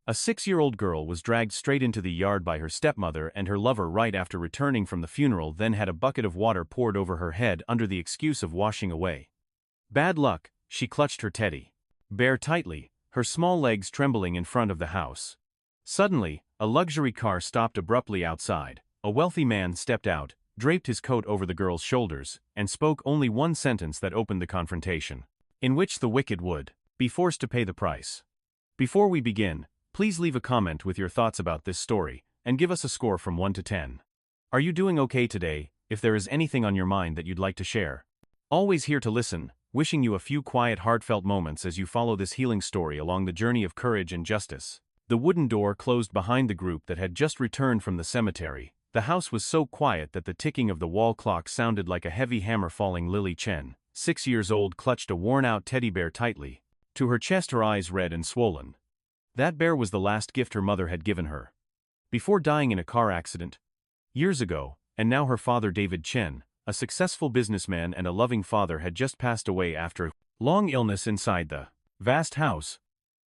A 6-year-old girl was dragged straight into the yard by her stepmother and her lover right after returning from the funeral, then had a bucket of water poured over her head under the excuse of washing away. Bad luck, she clutched her teddy bear tightly, her small legs trembling in front of the house. Suddenly, a luxury car stopped abruptly outside. A wealthy man stepped out, draped his coat over the girl's shoulders, and spoke only one sentence that opened the confrontation, in which the wicked would be forced to pay the price. Before we begin, please leave a comment with your thoughts about this story, and give us a score from 1 to 10. Are you doing okay today? If there is anything on your mind that you'd like to share. Always here to listen, wishing you a few quiet, heartfelt moments as you follow this healing story along the journey of courage and justice. The wooden door closed behind the group that had just returned from the cemetery. The house was so quiet that the ticking of the wall clock sounded like a heavy hammer falling. Lily Chen, 6 years old, clutched a worn-out teddy bear tightly to her chest, her eyes red and swollen. That bear was the last gift her mother had given her before dying in a car accident years ago, and now her father, David Chen, a successful businessman and a loving father, had just passed away after a long illness. Inside the vast house,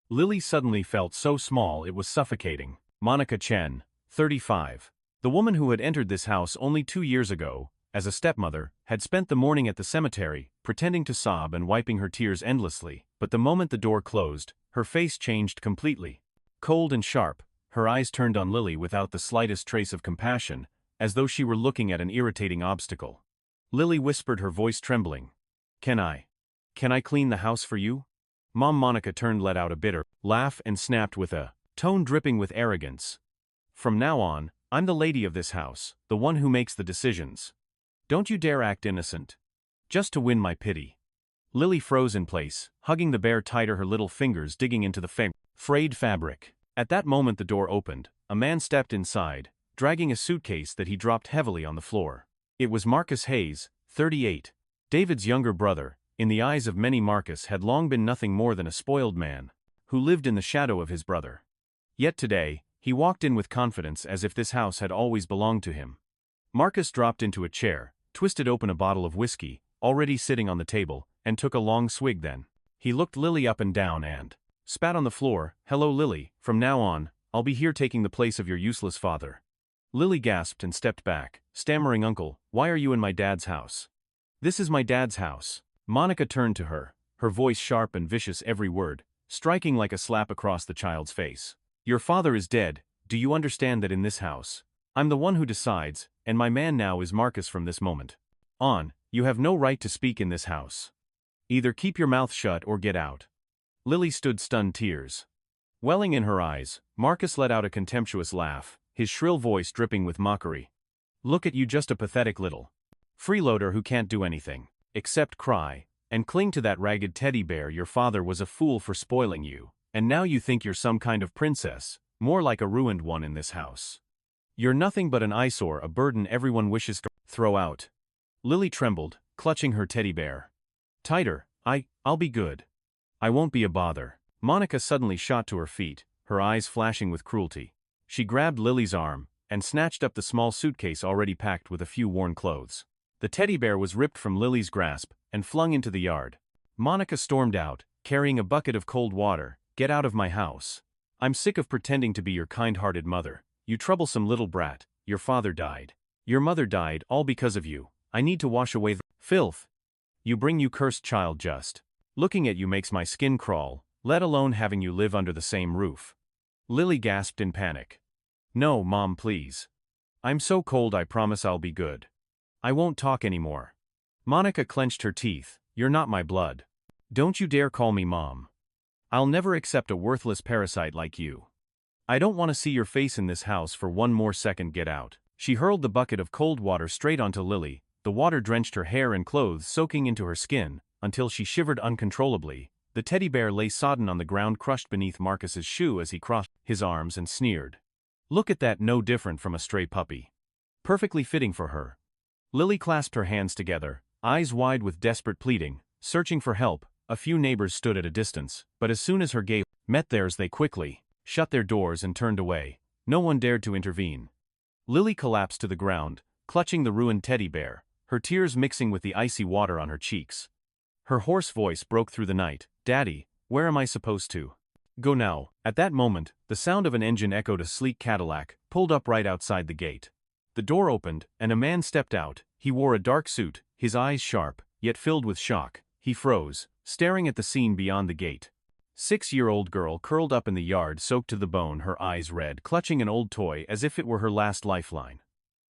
Lily suddenly felt so small it was suffocating. Monica Chen, 35, the woman who had entered this house only 2 years ago, as a stepmother, had spent the morning at the cemetery, pretending to sob and wiping her tears endlessly. But the moment the door closed, her face changed completely. Cold and sharp, her eyes turned on Lily without the slightest trace of compassion, as though she were looking at an irritating obstacle. Lily whispered, her voice trembling. Can I clean the house for you?" Mom. Monica turned, let out a bitter laugh, and snapped with a tone dripping with arrogance. "From now on, I'm the lady of this house, the one who makes the decisions. Don't you dare act innocent, just to win my pity." Lily froze in place, hugging the bear tighter, her little fingers digging into the frayed fabric. At that moment the door opened. A man stepped inside, dragging a suitcase that he dropped heavily on the floor. It was Marcus Hayes, 38, David's younger brother. In the eyes of many, Marcus had long been nothing more than a spoiled man who lived in the shadow of his brother. Yet today, he walked in with confidence, as if this house had always belonged to him. Marcus dropped into a chair, twisted open a bottle of whiskey, already sitting on the table, and took a long swig. Then he looked Lily up and down and spat on the floor. "Hello, Lily. From now on, I'll be here taking the place of your useless father." Lily gasped and stepped back, stammering, "Uncle, why are you in my dad's house?" "This is my dad's house." Monica turned to her, her voice sharp and vicious, every word striking like a slap across the child's face. "Your father is dead. Do you understand that in this house, I'm the one who decides, and my man now is Marcus. From this moment on, you have no right to speak in this house. Either keep your mouth shut or get out." Lily stood stunned, tears welling in her eyes. Marcus let out a contemptuous laugh, his shrill voice dripping with mockery. "Look at you, just a pathetic little freeloader who can't do anything except cry and cling to that ragged teddy bear. Your father was a fool for spoiling you, and now you think you're some kind of princess, more like a ruined one in this house. You're nothing but an eyesore, a burden everyone wishes to throw out." Lily trembled, clutching her teddy bear tighter. I'll be good. I won't be a bother." Monica suddenly shot to her feet, her eyes flashing with cruelty. She grabbed Lily's arm and snatched up the small suitcase already packed with a few worn clothes. The teddy bear was ripped from Lily's grasp and flung into the yard. Monica stormed out, carrying a bucket of cold water. "Get out of my house. I'm sick of pretending to be your kind-hearted mother. You troublesome little brat. Your father died. Your mother died, all because of you. I need to wash away the filth you bring, you cursed child. Just looking at you makes my skin crawl, let alone having you live under the same roof." Lily gasped in panic. "No, Mom, please. I'm so cold. I promise I'll be good. I won't talk anymore." Monica clenched her teeth. "You're not my blood. Don't you dare call me Mom. I'll never accept a worthless parasite like you. I don't want to see your face in this house for one more second. Get out." She hurled the bucket of cold water straight onto Lily. The water drenched her hair and clothes, soaking into her skin, until she shivered uncontrollably. The teddy bear lay sodden on the ground, crushed beneath Marcus's shoe as he crossed his arms and sneered. "Look at that, no different from a stray puppy. Perfectly fitting for her." Lily clasped her hands together, eyes wide with desperate pleading, searching for help. A few neighbors stood at a distance, but as soon as her gaze met theirs, they quickly shut their doors and turned away. No one dared to intervene. Lily collapsed to the ground, clutching the ruined teddy bear, her tears mixing with the icy water on her cheeks. Her hoarse voice broke through the night. "Daddy, where am I supposed to Go now. At that moment, the sound of an engine echoed a sleek Cadillac, pulled up right outside the gate. The door opened, and a man stepped out. He wore a dark suit, his eyes sharp, yet filled with shock. He froze, staring at the scene beyond the gate. 6-year-old girl curled up in the yard, soaked to the bone, her eyes red, clutching an old toy as if it were her last lifeline.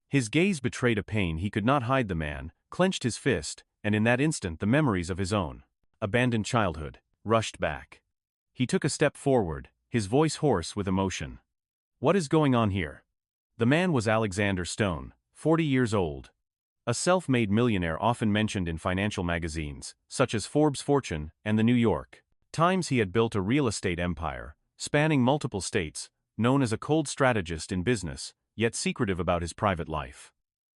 His gaze betrayed a pain he could not hide. The man clenched his fist, and in that instant the memories of his own abandoned childhood rushed back. He took a step forward, his voice hoarse with emotion. "What is going on here?" The man was Alexander Stone, 40 years old. A self-made millionaire often mentioned in financial magazines, such as Forbes, Fortune, and the New York Times. He had built a real estate empire, spanning multiple states, known as a cold strategist in business, yet secretive about his private life.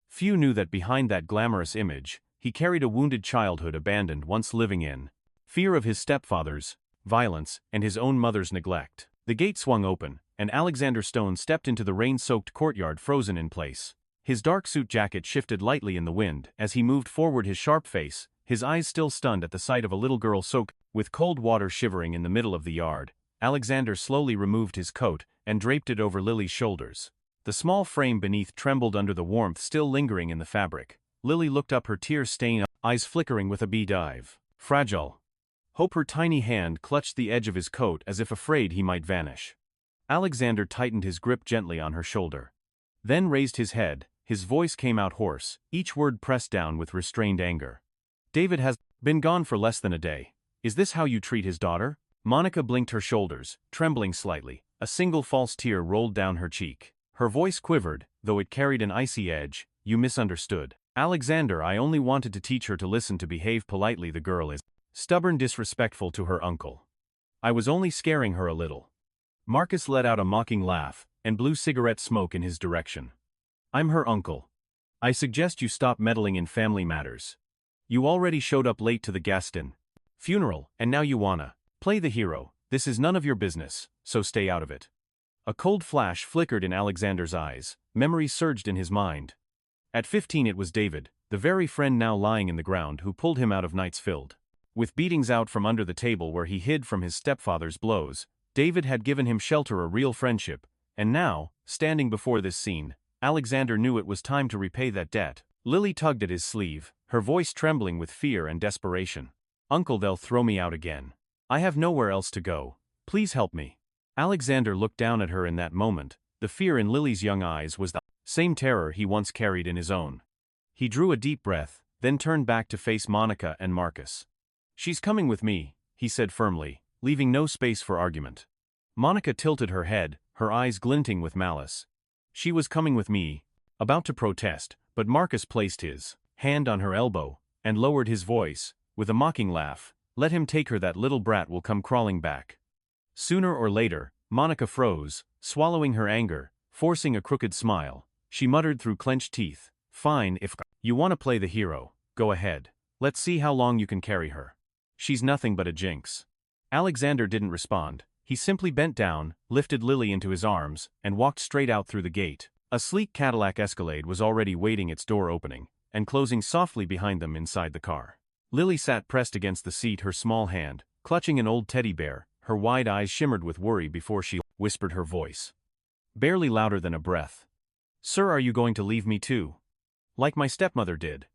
Few knew that behind that glamorous image, he carried a wounded childhood, abandoned, once living in fear of his stepfather's violence and his own mother's neglect. The gate swung open, and Alexander Stone stepped into the rain-soaked courtyard, frozen in place. His dark suit jacket shifted lightly in the wind as he moved forward, his sharp face, his eyes still stunned at the sight of a little girl soaked with cold water shivering in the middle of the yard. Alexander slowly removed his coat and draped it over Lily's shoulders. The small frame beneath trembled under the warmth still lingering in the fabric. Lily looked up, her tear-stained eyes flickering with a beadive, fragile hope. Her tiny hand clutched the edge of his coat as if afraid he might vanish. Alexander tightened his grip gently on her shoulder, then raised his head. His voice came out hoarse, each word pressed down with restrained anger. "David has been gone for less than a day. Is this how you treat his daughter?" Monica blinked her shoulders, trembling slightly. A single false tear rolled down her cheek. Her voice quivered, though it carried an icy edge. "You misunderstood, Alexander. I only wanted to teach her to listen, to behave politely. The girl is stubborn, disrespectful to her uncle. I was only scaring her a little." Marcus let out a mocking laugh and blew cigarette smoke in his direction. "I'm her uncle. I suggest you stop meddling in family matters. You already showed up late to the Gaston funeral, and now you wanna play the hero. This is none of your business, so stay out of it." A cold flash flickered in Alexander's eyes. Memories surged in his mind. At 15 it was David, the very friend now lying in the ground, who pulled him out of nights filled with beatings, out from under the table where he hid from his stepfather's blows. David had given him shelter, a real friendship, and now, standing before this scene, Alexander knew it was time to repay that debt. Lily tugged at his sleeve, her voice trembling with fear and desperation. "Uncle, they'll throw me out again. I have nowhere else to go. Please help me." Alexander looked down at her in that moment. The fear in Lily's young eyes was the same terror he once carried in his own. He drew a deep breath, then turned back to face Monica and Marcus. "She's coming with me," he said firmly, leaving no space for argument. Monica tilted her head, her eyes glinting with malice. "She was coming with me," about to protest, but Marcus placed his hand on her elbow and lowered his voice with a mocking laugh. "Let him take her. That little brat will come crawling back sooner or later." Monica froze, swallowing her anger, forcing a crooked smile. She muttered through clenched teeth, "Fine, if you want to play the hero, go ahead. Let's see how long you can carry her. She's nothing but a jinx." Alexander didn't respond. He simply bent down, lifted Lily into his arms, and walked straight out through the gate. A sleek Cadillac Escalade was already waiting, its door opening and closing softly behind them inside the car. Lily sat pressed against the seat, her small hand clutching an old teddy bear. Her wide eyes shimmered with worry before she whispered, her voice barely louder than a breath. "Sir, are you going to leave me too? Like my stepmother did?"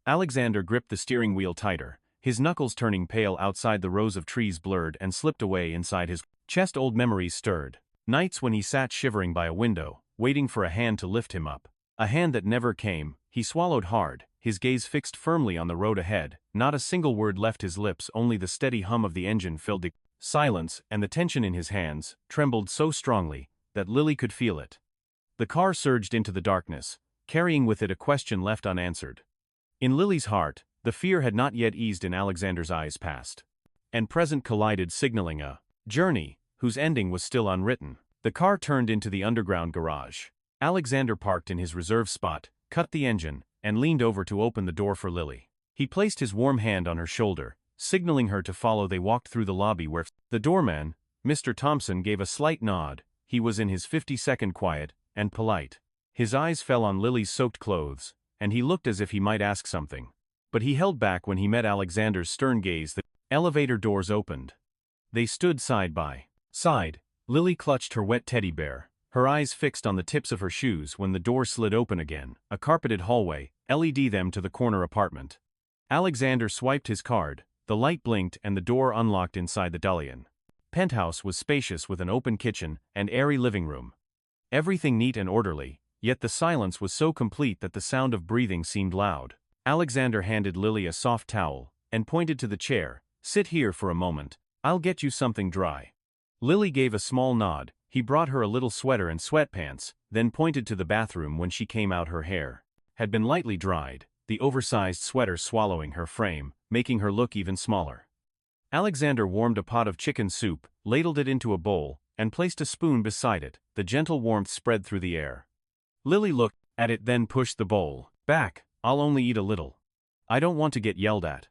Alexander gripped the steering wheel tighter, his knuckles turning pale outside. The rows of trees blurred and slipped away inside his chest. Old memories stirred. Nights when he sat shivering by a window, waiting for a hand to lift him up. A hand that never came. He swallowed hard, his gaze fixed firmly on the road ahead. Not a single word left his lips, only the steady hum of the engine filled the silence, and the tension in his hands trembled so strongly that Lily could feel it. The car surged into the darkness, carrying with it a question left unanswered. In Lily's heart, the fear had not yet eased. In Alexander's eyes, past and present collided, signaling a journey whose ending was still unwritten. The car turned into the underground garage. Alexander parked in his reserve spot, cut the engine, and leaned over to open the door for Lily. He placed his warm hand on her shoulder, signaling her to follow. They walked through the lobby where the doorman, Mr. Thompson, gave a slight nod. He was in his 52nd, quiet and polite. His eyes fell on Lily's soaked clothes, and he looked as if he might ask something. But he held back when he met Alexander's stern gaze. The elevator doors opened. They stood side by Sighed. Lily clutched her wet teddy bear, her eyes fixed on the tips of her shoes when the door slid open again, a carpeted hallway, LED them to the corner apartment. Alexander swiped his card, the light blinked and the door unlocked inside the Dullian. Penthouse was spacious with an open kitchen and airy living room. Everything neat and orderly, yet the silence was so complete that the sound of breathing seemed loud. Alexander handed Lily a soft towel and pointed to the chair. "Sit here for a moment, I'll get you something dry." Lily gave a small nod. He brought her a little sweater and sweatpants, then pointed to the bathroom. When she came out, her hair had been lightly dried, the oversized sweater swallowing her frame, making her look even smaller. Alexander warmed a pot of chicken soup, ladled it into a bowl, and placed a spoon beside it. The gentle warmth spread through the air. Lily looked at it, then pushed the bowl back. "I'll only eat a little. I don't want to get yelled at."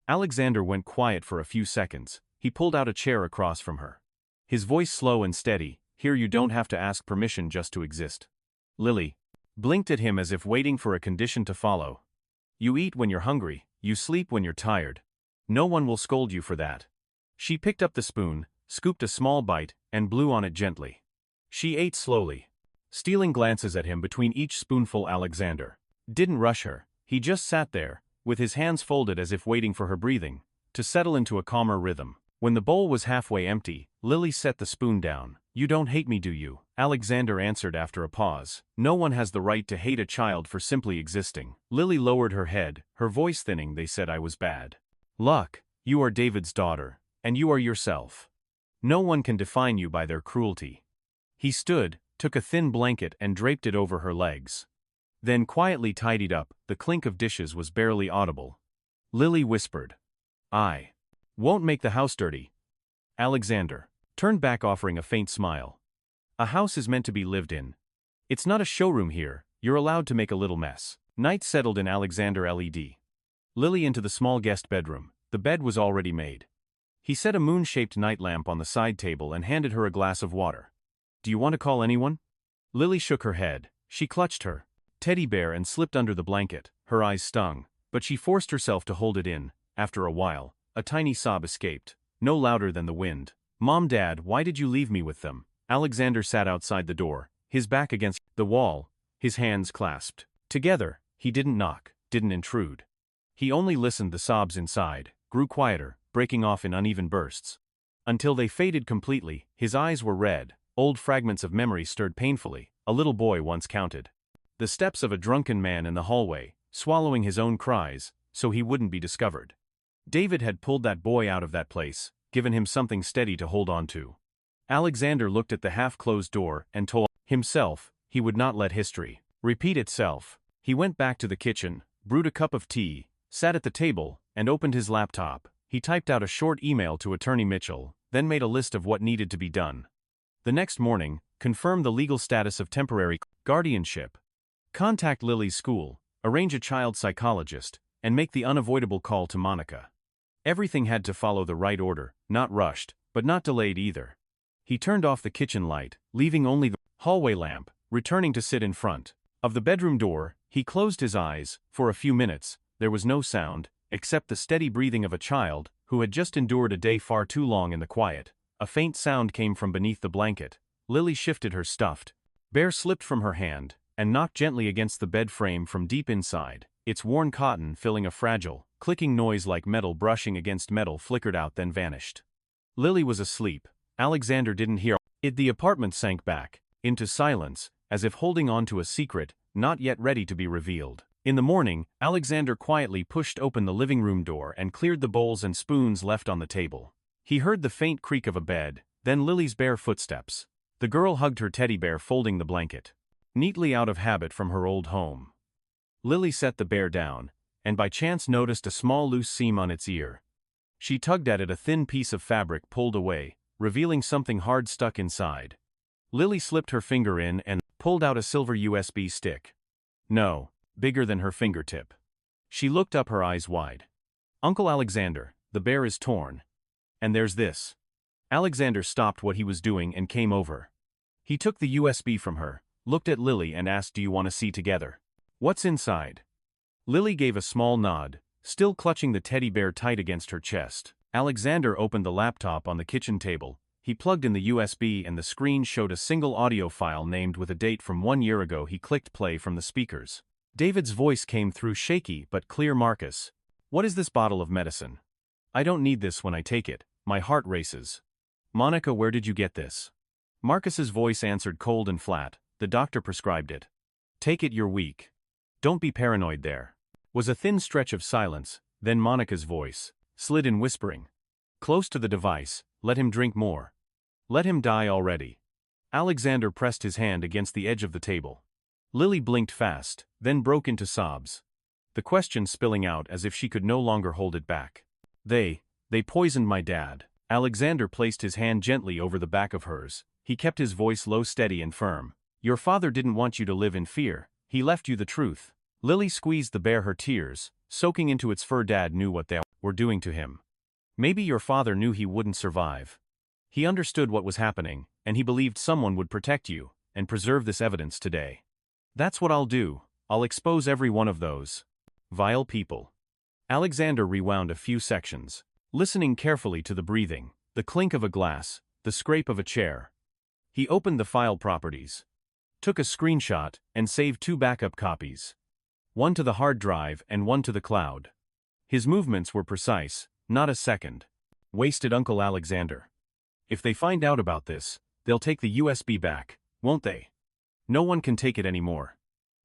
Alexander went quiet for a few seconds. He pulled out a chair across from her. His voice slow and steady. "Here you don't have to ask permission just to exist." Lily blinked at him as if waiting for a condition to follow. "You eat when you're hungry, you sleep when you're tired. No one will scold you for that." She picked up the spoon, scooped a small bite, and blew on it gently. She ate slowly, stealing glances at him between each spoonful. Alexander didn't rush her. He just sat there, with his hands folded as if waiting for her breathing to settle into a calmer rhythm. When the bowl was halfway empty, Lily set the spoon down. "You don't hate me, do you?" Alexander answered after a pause. "No one has the right to hate a child for simply existing." Lily lowered her head, her voice thinning. "They said I was bad luck. You are David's daughter, and you are yourself. No one can define you by their cruelty." He stood, took a thin blanket and draped it over her legs. Then quietly tidied up. The clink of dishes was barely audible. Lily whispered, "I won't make the house dirty." Alexander turned back, offering a faint smile. "A house is meant to be lived in. It's not a showroom here. You're allowed to make a little mess." Night settled in. Alexander led Lily into the small guest bedroom. The bed was already made. He set a moon-shaped night lamp on the side table and handed her a glass of water. "Do you want to call anyone?" Lily shook her head. She clutched her teddy bear and slipped under the blanket. Her eyes stung, but she forced herself to hold it in. After a while, a tiny sob escaped, no louder than the wind. "Mom, Dad, why did you leave me with them?" Alexander sat outside the door, his back against the wall, his hands clasped together. He didn't knock, didn't intrude. He only listened. The sobs inside grew quieter, breaking off in uneven bursts, until they faded completely. His eyes were red, old fragments of memory stirred painfully. A little boy once counted the steps of a drunken man in the hallway, swallowing his own cries, so he wouldn't be discovered. David had pulled that boy out of that place, given him something steady to hold on to. Alexander looked at the half-closed door and told himself he would not let history repeat itself. He went back to the kitchen, brewed a cup of tea, sat at the table, and opened his laptop. He typed out a short email to Attorney Mitchell, then made a list of what needed to be done. The next morning, confirm the legal status of temporary guardianship, contact Lily's school, arrange a child psychologist, and make the unavoidable call to Monica. Everything had to follow the right order, not rushed, but not delayed either. He turned off the kitchen light, leaving only the hallway lamp, returning to sit in front of the bedroom door. He closed his eyes. For a few minutes, there was no sound, except the steady breathing of a child who had just endured a day far too long in the quiet. A faint sound came from beneath the blanket. Lily shifted her stuffed bear, slipped from her hand, and knocked gently against the bed frame from deep inside. Its worn cotton filling a fragile, clicking noise like metal brushing against metal flickered out then vanished. Lily was asleep. Alexander didn't hear it. The apartment sank back into silence, as if holding on to a secret not yet ready to be revealed. In the morning, Alexander quietly pushed open the living room door and cleared the bowls and spoons left on the table. He heard the faint creak of a bed, then Lily's bare footsteps. The girl hugged her teddy bear, folding the blanket neatly out of habit from her old home. Lily set the bear down, and by chance noticed a small loose seam on its ear. She tugged at it. A thin piece of fabric pulled away, revealing something hard stuck inside. Lily slipped her finger in and pulled out a silver USB stick. No, bigger than her fingertip. She looked up, her eyes wide. "Uncle Alexander, the bear is torn. And there's this." Alexander stopped what he was doing and came over. He took the USB from her, looked at Lily and asked, "Do you want to see together what's inside?" Lily gave a small nod, still clutching the teddy bear tight against her chest. Alexander opened the laptop on the kitchen table. He plugged in the USB and the screen showed a single audio file named with a date from 1 year ago. He clicked play from the speakers. David's voice came through shaky but clear. Marcus, what is this bottle of medicine? I don't need this when I take it. My heart races. Monica, where did you get this? Marcus's voice answered cold and flat. The doctor prescribed it. Take it, you're weak. Don't be paranoid. There was a thin stretch of silence, then Monica's voice slid in, whispering close to the device, let him drink more. Let him die already. Alexander pressed his hand against the edge of the table. Lily blinked fast, then broke into sobs. The question spilling out as if she could no longer hold it back. They poisoned my dad. Alexander placed his hand gently over the back of hers. He kept his voice low, steady and firm. Your father didn't want you to live in fear. He left you the truth. Lily squeezed the bear, her tears soaking into its fur. Dad knew what they were doing to him. Maybe your father knew he wouldn't survive. He understood what was happening, and he believed someone would protect you and preserve this evidence today. That's what I'll do. I'll expose every one of those vile people. Alexander rewound a few sections, listening carefully to the breathing, the clink of a glass, the scrape of a chair. He opened the file properties, took a screenshot, and saved 2 backup copies. One to the hard drive and one to the cloud. His movements were precise, not a second wasted. Uncle Alexander, if they find out about this, they'll take the USB back, won't they? No one can take it anymore.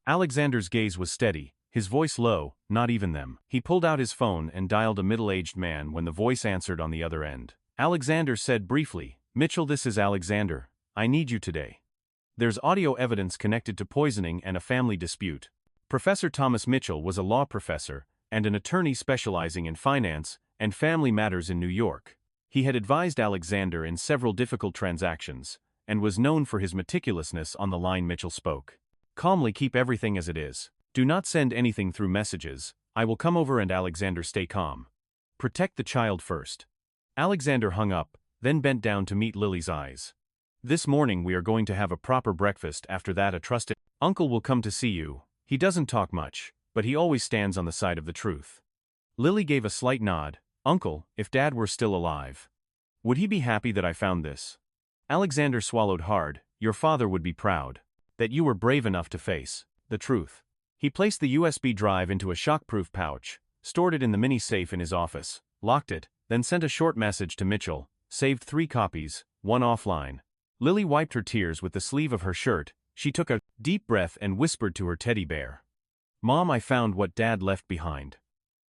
Alexander's gaze was steady, his voice low. Not even them. He pulled out his phone and dialed a middle-aged man when the voice answered on the other end. Alexander said briefly, Mitchell, this is Alexander. I need you today. There's audio evidence connected to poisoning and a family dispute. Professor Thomas Mitchell was a law professor and an attorney specializing in finance and family matters in New York. He had advised Alexander in several difficult transactions, and was known for his meticulousness. On the line, Mitchell spoke calmly. Keep everything as it is. Do not send anything through messages. I will come over. And Alexander, stay calm. Protect the child first. Alexander hung up, then bent down to meet Lily's eyes. This morning we are going to have a proper breakfast. After that, a trusted uncle will come to see you. He doesn't talk much, but he always stands on the side of the truth. Lily gave a slight nod. Uncle, if Dad were still alive, would he be happy that I found this? Alexander swallowed hard. Your father would be proud that you were brave enough to face the truth. He placed the USB drive into a shockproof pouch, stored it in the mini safe in his office, locked it, then sent a short message to Mitchell, saved 3 copies, 1 offline. Lily wiped her tears with the sleeve of her shirt. She took a deep breath and whispered to her teddy bear. Mom, I found what Dad left behind.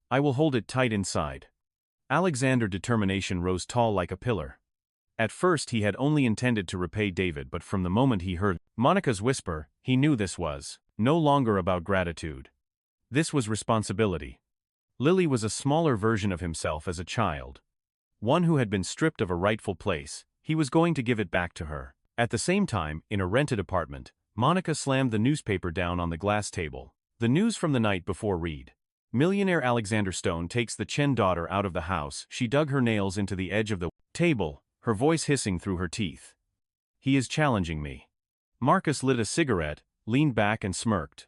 I will hold it tight inside. Alexander's determination rose tall like a pillar. At first he had only intended to repay David, but from the moment he heard Monica's whisper, he knew this was no longer about gratitude. This was responsibility. Lily was a smaller version of himself as a child. One who had been stripped of a rightful place. He was going to give it back to her. At the same time, in a rented apartment, Monica slammed the newspaper down on the glass table. The news from the night before read. Millionaire Alexander Stone takes the Chen daughter out of the house. She dug her nails into the edge of the table, her voice hissing through her teeth. He is challenging me. Marcus lit a cigarette, leaned back and smirked.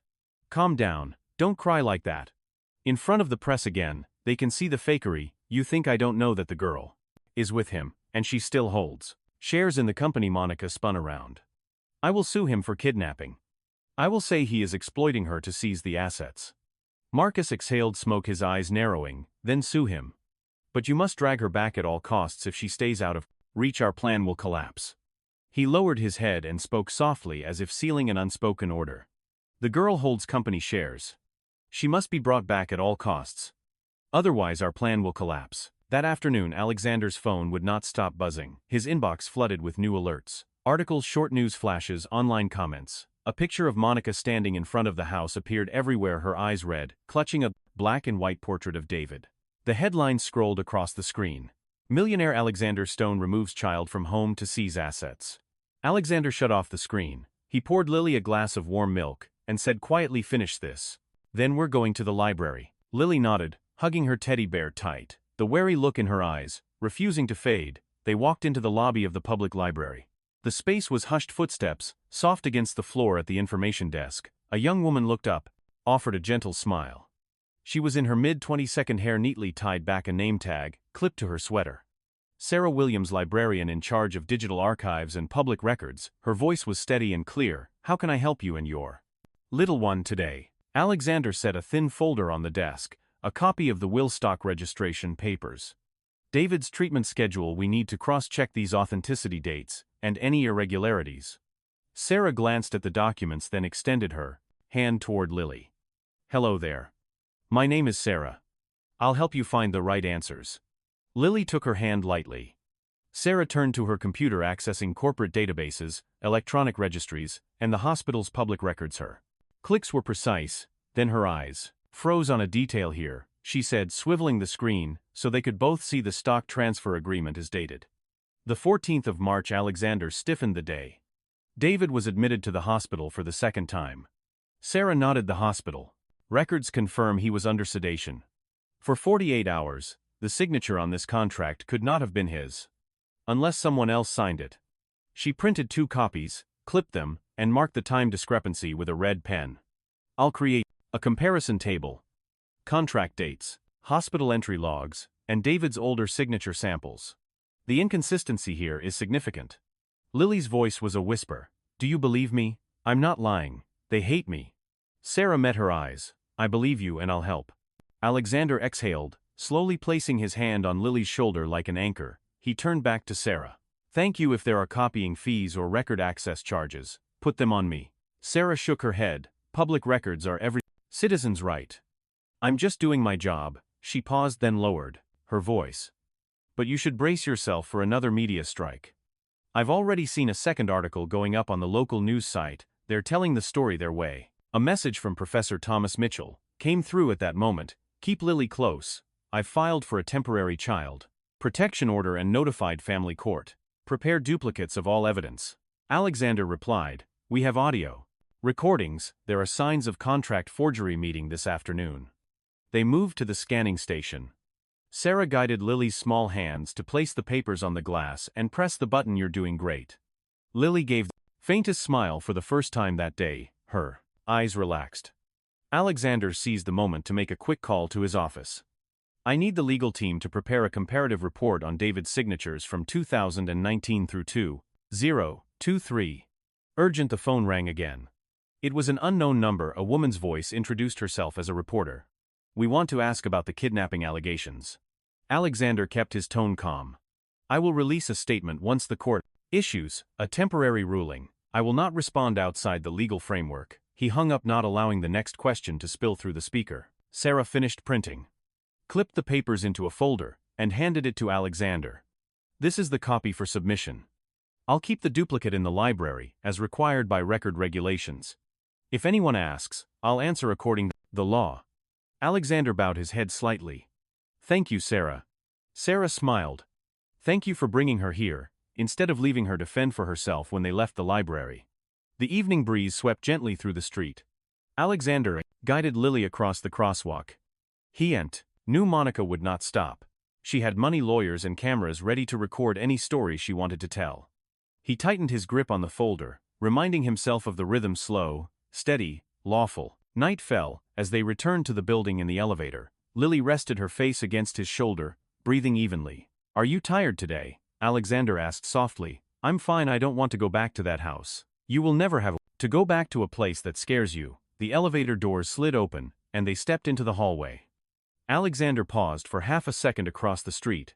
Calm down, don't cry like that. In front of the press again, they can see the fakery. You think I don't know that the girl is with him, and she still holds shares in the company? Monica spun around. I will sue him for kidnapping. I will say he is exploiting her to seize the assets. Marcus exhaled smoke, his eyes narrowing. Then sue him. But you must drag her back at all costs. If she stays out of reach, our plan will collapse. He lowered his head and spoke softly, as if sealing an unspoken order. The girl holds company shares. She must be brought back at all costs. Otherwise our plan will collapse. That afternoon Alexander's phone would not stop buzzing. His inbox flooded with new alerts. Articles, short news flashes, online comments. A picture of Monica standing in front of the house appeared everywhere, her eyes red, clutching a black and white portrait of David. The headline scrolled across the screen. Millionaire Alexander Stone removes child from home to seize assets. Alexander shut off the screen. He poured Lily a glass of warm milk and said quietly, finish this. Then we're going to the library. Lily nodded, hugging her teddy bear tight, the wary look in her eyes refusing to fade. They walked into the lobby of the public library. The space was hushed. Footsteps, soft against the floor at the information desk. A young woman looked up, offered a gentle smile. She was in her mid-20s, hair neatly tied back, a name tag clipped to her sweater. Sarah Williams, librarian in charge of digital archives and public records, her voice was steady and clear. How can I help you and your little one today? Alexander set a thin folder on the desk, a copy of the will stock registration papers. David's treatment schedule. We need to cross-check these authenticity dates and any irregularities. Sarah glanced at the documents, then extended her hand toward Lily. Hello there. My name is Sarah. I'll help you find the right answers. Lily took her hand lightly. Sarah turned to her computer, accessing corporate databases, electronic registries, and the hospital's public records. Her clicks were precise, then her eyes froze on a detail here, she said, swiveling the screen so they could both see the stock transfer agreement is dated the 14th of March. Alexander stiffened the day. David was admitted to the hospital for the second time. Sarah nodded. The hospital records confirm he was under sedation. For 48 hours, the signature on this contract could not have been his, unless someone else signed it. She printed 2 copies, clipped them, and marked the time discrepancy with a red pen. I'll create a comparison table. Contract dates, hospital entry logs, and David's older signature samples. The inconsistency here is significant. Lily's voice was a whisper. Do you believe me? I'm not lying. They hate me. Sarah met her eyes. I believe you and I'll help. Alexander exhaled, slowly placing his hand on Lily's shoulder like an anchor. He turned back to Sarah. Thank you. If there are copying fees or record access charges, put them on me. Sarah shook her head. Public records are every citizen's right. I'm just doing my job. She paused, then lowered her voice. But you should brace yourself for another media strike. I've already seen a second article going up on the local news site. They're telling the story their way. A message from Professor Thomas Mitchell came through at that moment. Keep Lily close. I've filed for a temporary child protection order and notified family court. Prepare duplicates of all evidence. Alexander replied, we have audio recordings. There are signs of contract forgery. Meeting this afternoon. They moved to the scanning station. Sarah guided Lily's small hands to place the papers on the glass and press the button. You're doing great. Lily gave the faintest smile for the first time that day. Her eyes relaxed. Alexander seized the moment to make a quick call to his office. I need the legal team to prepare a comparative report on David's signatures from 2019 through 2023. Urgent. The phone rang again. It was an unknown number. A woman's voice introduced herself as a reporter. We want to ask about the kidnapping allegations. Alexander kept his tone calm. I will release a statement once the court issues a temporary ruling. I will not respond outside the legal framework. He hung up, not allowing the next question to spill through the speaker. Sarah finished printing, clipped the papers into a folder, and handed it to Alexander. This is the copy for submission. I'll keep the duplicate in the library, as required by record regulations. If anyone asks, I'll answer according to the law. Alexander bowed his head slightly. Thank you, Sarah. Sarah smiled. Thank you for bringing her here, instead of leaving her to fend for herself when they left the library. The evening breeze swept gently through the street. Alexander guided Lily across the crosswalk. He knew Monica would not stop. She had money, lawyers, and cameras ready to record any story she wanted to tell. He tightened his grip on the folder, reminding himself of the rhythm: slow, steady, lawful. Night fell. As they returned to the building in the elevator, Lily rested her face against his shoulder, breathing evenly. Are you tired today? Alexander asked softly. I'm fine. I don't want to go back to that house. You will never have to go back to a place that scares you. The elevator doors slid open, and they stepped into the hallway. Alexander paused for half a second across the street.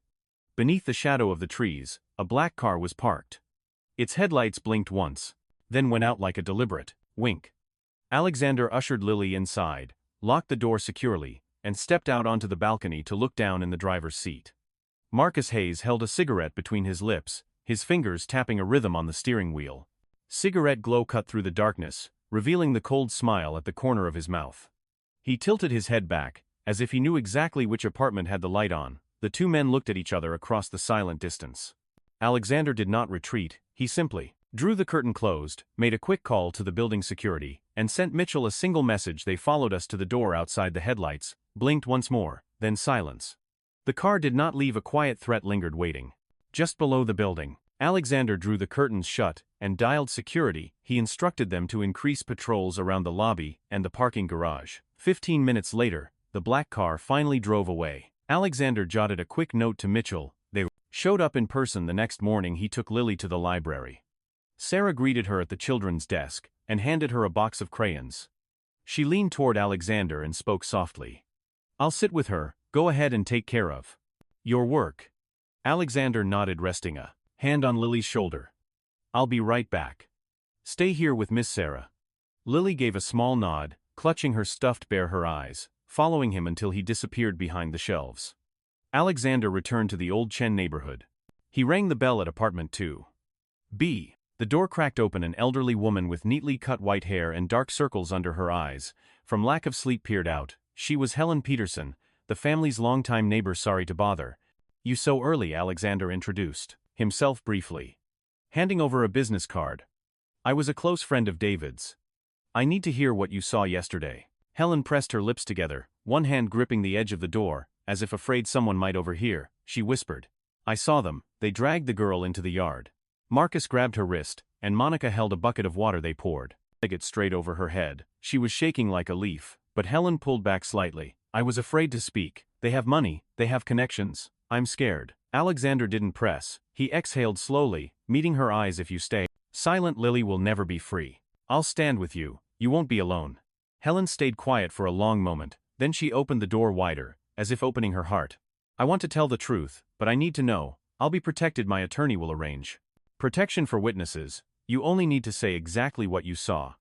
Beneath the shadow of the trees, a black car was parked. Its headlights blinked once, then went out like a deliberate wink. Alexander ushered Lily inside, locked the door securely, and stepped out onto the balcony to look down in the driver's seat. Marcus Hayes held a cigarette between his lips, his fingers tapping a rhythm on the steering wheel. Cigarette glow cut through the darkness, revealing the cold smile at the corner of his mouth. He tilted his head back, as if he knew exactly which apartment had the light on. The two men looked at each other across the silent distance. Alexander did not retreat. He simply drew the curtain closed, made a quick call to the building security, and sent Mitchell a single message. They followed us to the door outside. The headlights blinked once more, then silence. The car did not leave. A quiet threat lingered, waiting just below the building. Alexander drew the curtains shut and dialed security. He instructed them to increase patrols around the lobby and the parking garage. 15 minutes later, the black car finally drove away. Alexander jotted a quick note to Mitchell. They showed up in person the next morning. He took Lily to the library. Sarah greeted her at the children's desk and handed her a box of crayons. She leaned toward Alexander and spoke softly. "I'll sit with her, go ahead and take care of your work." Alexander nodded, resting a hand on Lily's shoulder. "I'll be right back. Stay here with Miss Sarah." Lily gave a small nod, clutching her stuffed bear, her eyes following him until he disappeared behind the shelves. Alexander returned to the Old Chen neighborhood. He rang the bell at apartment 2B. The door cracked open. An elderly woman with neatly cut white hair and dark circles under her eyes from lack of sleep peered out. She was Helen Peterson, the family's longtime neighbor. "Sorry to bother you so early," Alexander introduced himself briefly, handing over a business card. "I was a close friend of David's. I need to hear what you saw yesterday." Helen pressed her lips together, one hand gripping the edge of the door, as if afraid someone might overhear. She whispered, "I saw them. They dragged the girl into the yard." Marcus grabbed her wrist, and Monica held a bucket of water. They poured it straight over her head. She was shaking like a leaf, but Helen pulled back slightly. "I was afraid to speak. They have money, they have connections. I'm scared." Alexander didn't press. He exhaled slowly, meeting her eyes. "If you stay silent, Lily will never be free. I'll stand with you. You won't be alone." Helen stayed quiet for a long moment, then she opened the door wider, as if opening her heart. "I want to tell the truth, but I need to know. I'll be protected. My attorney will arrange protection for witnesses. You only need to say exactly what you saw."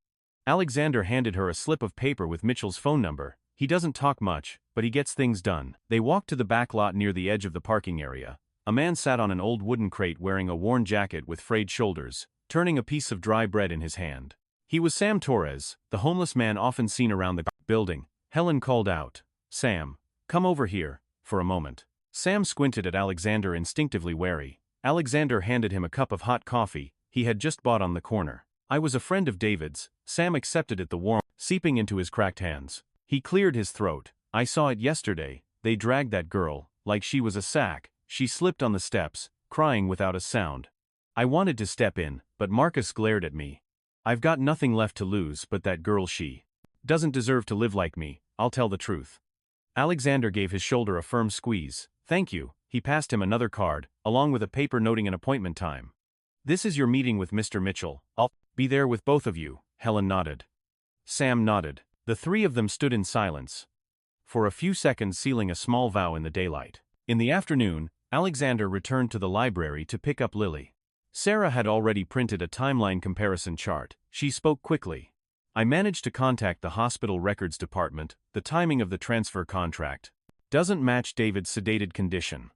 Alexander handed her a slip of paper with Mitchell's phone number. "He doesn't talk much, but he gets things done." They walked to the back lot near the edge of the parking area. A man sat on an old wooden crate wearing a worn jacket with frayed shoulders, turning a piece of dry bread in his hand. He was Sam Torres, the homeless man often seen around the building. Helen called out, "Sam, come over here, for a moment." Sam squinted at Alexander, instinctively wary. Alexander handed him a cup of hot coffee he had just bought on the corner. "I was a friend of David's." Sam accepted it, the warmth seeping into his cracked hands. He cleared his throat. "I saw it yesterday. They dragged that girl, like she was a sack. She slipped on the steps, crying without a sound. I wanted to step in, but Marcus glared at me. I've got nothing left to lose, but that girl, she doesn't deserve to live like me. I'll tell the truth." Alexander gave his shoulder a firm squeeze. "Thank you." He passed him another card, along with a paper noting an appointment time. "This is your meeting with Mr. Mitchell. I'll be there with both of you." Helen nodded. Sam nodded. The three of them stood in silence for a few seconds, sealing a small vow in the daylight. In the afternoon, Alexander returned to the library to pick up Lily. Sarah had already printed a timeline comparison chart. She spoke quickly. "I managed to contact the hospital records department. The timing of the transfer contract doesn't match David's sedated condition."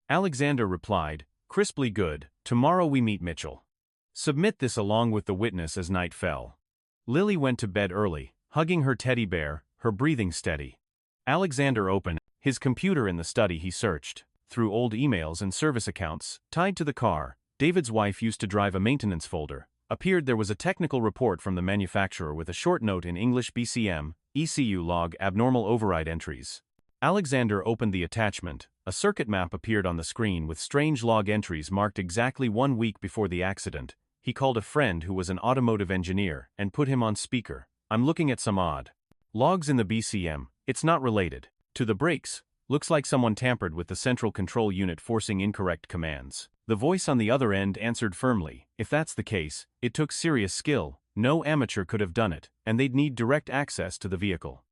Alexander replied, crisply, "Good. Tomorrow we meet Mitchell. Submit this along with the witness." As night fell, Lily went to bed early, hugging her teddy bear, her breathing steady. Alexander opened his computer in the study. He searched through old emails and service accounts tied to the car David's wife used to drive. A maintenance folder appeared. There was a technical report from the manufacturer with a short note in English: BCM, ECU log, abnormal override entries. Alexander opened the attachment. A circuit map appeared on the screen with strange log entries marked exactly 1 week before the accident. He called a friend who was an automotive engineer and put him on speaker. "I'm looking at some odd logs in the BCM. It's not related to the brakes. Looks like someone tampered with the central control unit, forcing incorrect commands." The voice on the other end answered firmly, "If that's the case, it took serious skill. No amateur could have done it, and they'd need direct access to the vehicle."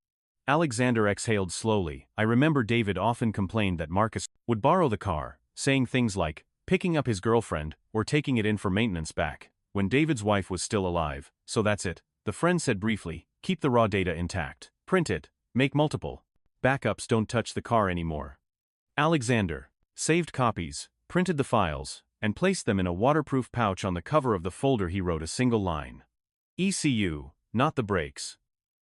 Alexander exhaled slowly. "I remember David often complained that Marcus would borrow the car, saying things like picking up his girlfriend or taking it in for maintenance back when David's wife was still alive. So that's it," the friend said briefly. "Keep the raw data intact. Print it. Make multiple backups. Don't touch the car anymore." Alexander saved copies, printed the files, and placed them in a waterproof pouch. On the cover of the folder he wrote a single line: ECU, not the brakes.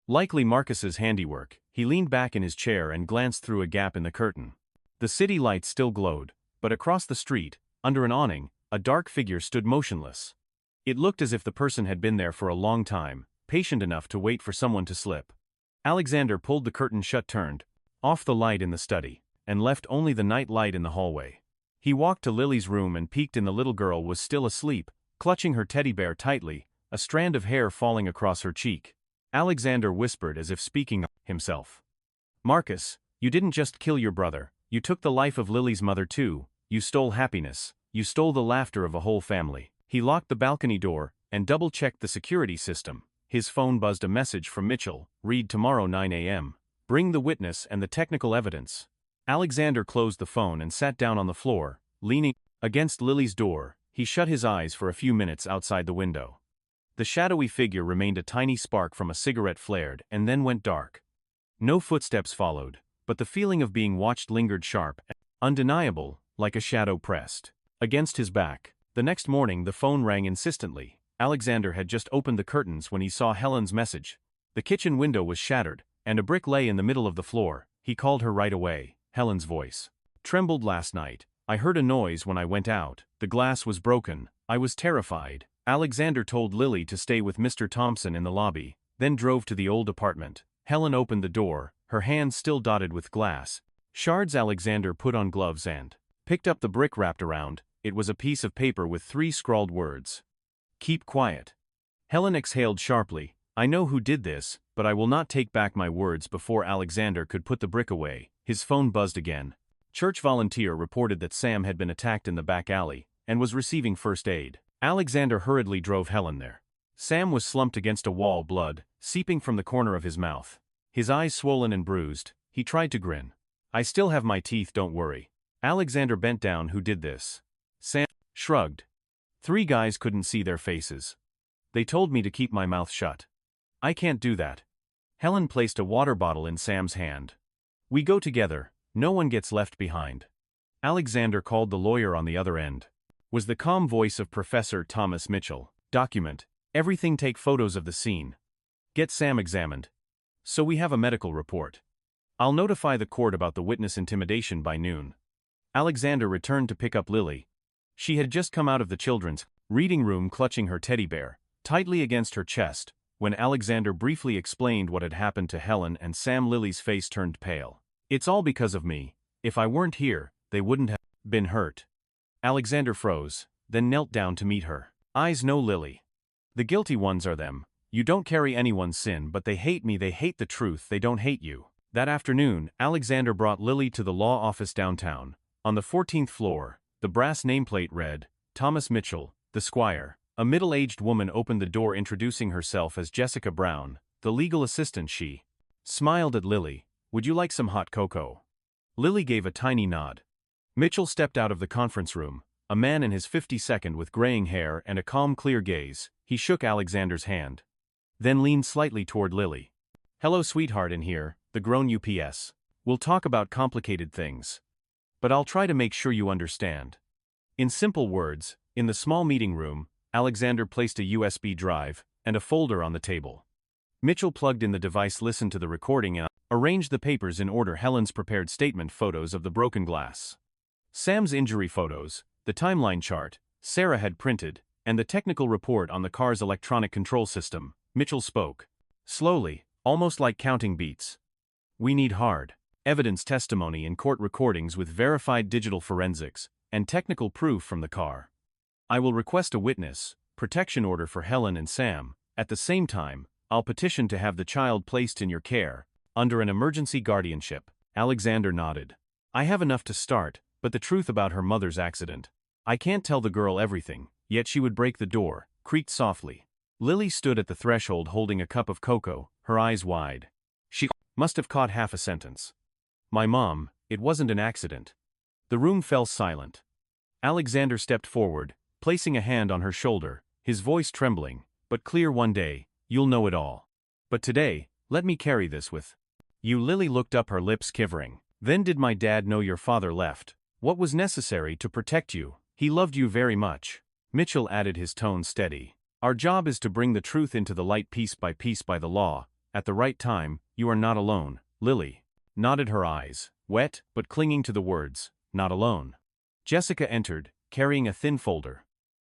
Likely Marcus's handiwork. He leaned back in his chair and glanced through a gap in the curtain. The city lights still glowed, but across the street, under an awning, a dark figure stood motionless. It looked as if the person had been there for a long time, patient enough to wait for someone to slip. Alexander pulled the curtain shut, turned off the light in the study, and left only the night light in the hallway. He walked to Lily's room and peeked in. The little girl was still asleep, clutching her teddy bear tightly, a strand of hair falling across her cheek. Alexander whispered, as if speaking himself, "Marcus, you didn't just kill your brother, you took the life of Lily's mother too. You stole happiness. You stole the laughter of a whole family. He locked the balcony door and double-checked the security system. His phone buzzed a message from Mitchell. Read tomorrow 9 a.m. Bring the witness and the technical evidence. Alexander closed the phone and sat down on the floor, leaning against Lily's door. He shut his eyes for a few minutes outside the window. The shadowy figure remained a tiny spark from a cigarette flared and then went dark. No footsteps followed, but the feeling of being watched lingered sharp, undeniable, like a shadow pressed against his back. The next morning the phone rang insistently. Alexander had just opened the curtains when he saw Helen's message. The kitchen window was shattered, and a brick lay in the middle of the floor. He called her right away. Helen's voice trembled. Last night, I heard a noise when I went out. The glass was broken. I was terrified. Alexander told Lily to stay with Mr. Thompson in the lobby, then drove to the old apartment. Helen opened the door, her hands still dotted with glass shards. Alexander put on gloves and picked up the brick wrapped around. It was a piece of paper with 3 scrawled words. Keep quiet. Helen exhaled sharply. I know who did this, but I will not take back my words. Before Alexander could put the brick away, his phone buzzed again. Church volunteer reported that Sam had been attacked in the back alley and was receiving first aid. Alexander hurriedly drove Helen there. Sam was slumped against a wall, blood seeping from the corner of his mouth. His eyes swollen and bruised. He tried to grin. I still have my teeth, don't worry. Alexander bent down. Who did this? Sam shrugged. 3 guys couldn't see their faces. They told me to keep my mouth shut. I can't do that. Helen placed a water bottle in Sam's hand. We go together. No one gets left behind. Alexander called the lawyer on the other end. Was the calm voice of Professor Thomas Mitchell. Document everything. Take photos of the scene. Get Sam examined. So we have a medical report. I'll notify the court about the witness intimidation by noon. Alexander returned to pick up Lily. She had just come out of the children's reading room, clutching her teddy bear tightly against her chest. When Alexander briefly explained what had happened to Helen and Sam, Lily's face turned pale. It's all because of me. If I weren't here, they wouldn't have been hurt. Alexander froze, then knelt down to meet her eyes. No, Lily. The guilty ones are them. You don't carry anyone's sin, but they hate me. They hate the truth. They don't hate you. That afternoon, Alexander brought Lily to the law office downtown. On the 14th floor, the brass nameplate read, Thomas Mitchell, the Squire. A middle-aged woman opened the door, introducing herself as Jessica Brown, the legal assistant. She smiled at Lily. Would you like some hot cocoa? Lily gave a tiny nod. Mitchell stepped out of the conference room, a man in his 52nd with graying hair and a calm, clear gaze. He shook Alexander's hand, then leaned slightly toward Lily. Hello, sweetheart, in here, the grown UPS. We'll talk about complicated things. But I'll try to make sure you understand. In simple words, in the small meeting room, Alexander placed a USB drive and a folder on the table. Mitchell plugged in the device, listened to the recording, and arranged the papers in order. Helen's prepared statement, photos of the broken glass, Sam's injury photos, the timeline chart Sarah had printed, and the technical report on the car's electronic control system. Mitchell spoke slowly, almost like counting beats. We need hard evidence, testimony in court recordings with verified digital forensics and technical proof from the car. I will request a witness protection order for Helen and Sam. At the same time, I'll petition to have the child placed in your care under an emergency guardianship. Alexander nodded. I have enough to start, but the truth about her mother's accident. I can't tell the girl everything, yet she would break the door, creaked softly. Lily stood at the threshold holding a cup of cocoa, her eyes wide. She must have caught half a sentence. My mom, it wasn't an accident. The room fell silent. Alexander stepped forward, placing a hand on her shoulder, his voice trembling, but clear. One day, you'll know it all. But today, let me carry this with you. Lily looked up, her lips quivering. Then did my dad know your father left what was necessary to protect you? He loved you very much. Mitchell added, his tone steady. Our job is to bring the truth into the light piece by the law, at the right time. You are not alone. Lily nodded, her eyes wet, but clinging to the words, not alone. Jessica entered, carrying a thin folder.